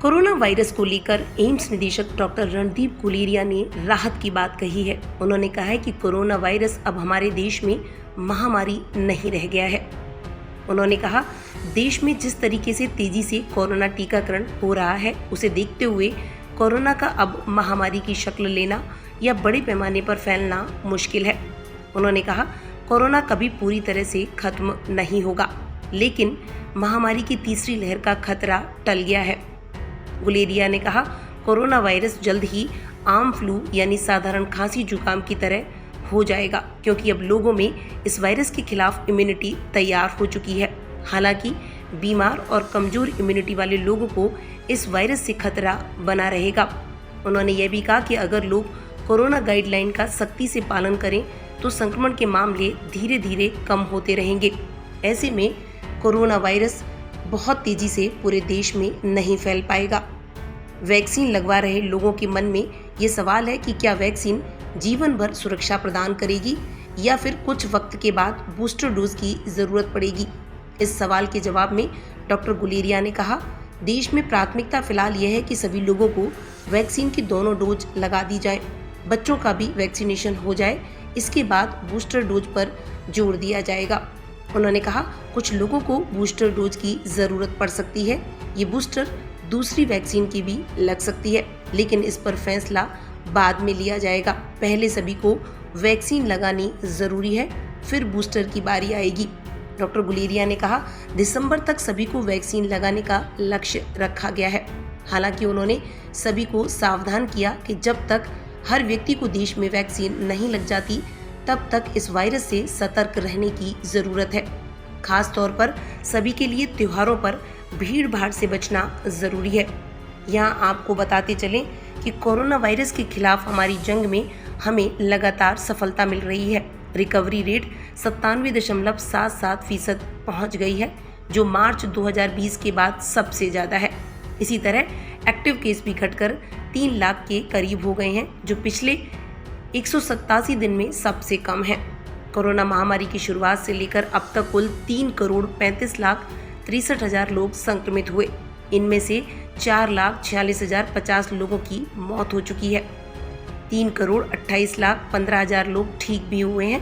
Corona virus को लेकर AIIMS निदेशक डॉक्टर रणदीप गुलेरिया ने राहत की बात कही है। उन्होंने कहा है कि कोरोना वायरस अब हमारे देश में महामारी नहीं रह गया है। उन्होंने कहा, देश में जिस तरीके से तेजी से कोरोना टीकाकरण हो रहा है, उसे देखते हुए कोरोना का अब महामारी की शक्ल लेना या बड़े पैमाने पर फैलना मुश्किल है। उन्होंने कहा, कोरोना कभी पूरी तरह से खत्म नहीं होगा, लेकिन महामारी की तीसरी लहर का खतरा टल गया है। गुलेरिया ने कहा, कोरोना वायरस जल्द ही आम फ्लू यानी साधारण खांसी जुकाम की तरह हो जाएगा, क्योंकि अब लोगों में इस वायरस के खिलाफ इम्यूनिटी तैयार हो चुकी है। हालांकि बीमार और कमजोर इम्यूनिटी वाले लोगों को इस वायरस से खतरा बना रहेगा। उन्होंने यह भी कहा कि अगर लोग कोरोना गाइडलाइन का सख्ती से पालन करें तो संक्रमण के मामले धीरे धीरे कम होते रहेंगे। ऐसे में कोरोना वायरस बहुत तेजी से पूरे देश में नहीं फैल पाएगा। वैक्सीन लगवा रहे लोगों के मन में ये सवाल है कि क्या वैक्सीन जीवन भर सुरक्षा प्रदान करेगी या फिर कुछ वक्त के बाद बूस्टर डोज की जरूरत पड़ेगी। इस सवाल के जवाब में डॉक्टर गुलेरिया ने कहा, देश में प्राथमिकता फिलहाल यह है कि सभी लोगों को वैक्सीन की दोनों डोज लगा दी जाए, बच्चों का भी वैक्सीनेशन हो जाए, इसके बाद बूस्टर डोज पर जोर दिया जाएगा। उन्होंने कहा, कुछ लोगों को बूस्टर डोज की ज़रूरत पड़ सकती है, ये बूस्टर दूसरी वैक्सीन की भी लग सकती है, लेकिन इस पर फैसला बाद में लिया जाएगा। पहले सभी को वैक्सीन लगानी ज़रूरी है, फिर बूस्टर की बारी आएगी। डॉक्टर गुलेरिया ने कहा, दिसंबर तक सभी को वैक्सीन लगाने का लक्ष्य रखा गया है। हालांकि उन्होंने सभी को सावधान किया कि जब तक हर व्यक्ति को देश में वैक्सीन नहीं लग जाती, तब तक इस वायरस से सतर्क रहने की ज़रूरत है। खास तौर पर सभी के लिए त्योहारों पर भीड़ भाड़ से बचना ज़रूरी है। यहाँ आपको बताते चलें कि कोरोना वायरस के खिलाफ हमारी जंग में हमें लगातार सफलता मिल रही है। रिकवरी रेट 97.77% पहुँच गई है, जो मार्च 2020 के बाद सबसे ज़्यादा है। इसी तरह एक्टिव केस भी घटकर 3 लाख के करीब हो गए हैं, जो पिछले 187 दिन में सबसे कम है। कोरोना महामारी की शुरुआत से लेकर अब तक कुल 3,35,63,000 लोग संक्रमित हुए। इनमें से 4,46,050 लोगों की मौत हो चुकी है। 3,28,15,000 लोग ठीक भी हुए हैं।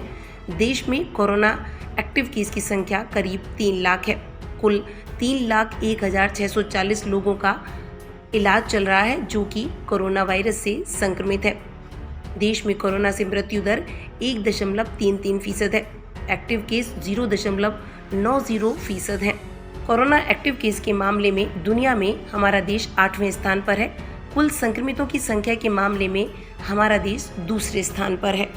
देश में कोरोना एक्टिव केस की संख्या करीब 3 लाख है। कुल 3,01,640 लोगों का इलाज चल रहा है, जो कि कोरोना वायरस से संक्रमित है। देश में कोरोना से मृत्यु दर 1.33% है। एक्टिव केस 0.90% है। कोरोना एक्टिव केस के मामले में दुनिया में हमारा देश 8वें स्थान पर है। कुल संक्रमितों की संख्या के मामले में हमारा देश दूसरे स्थान पर है।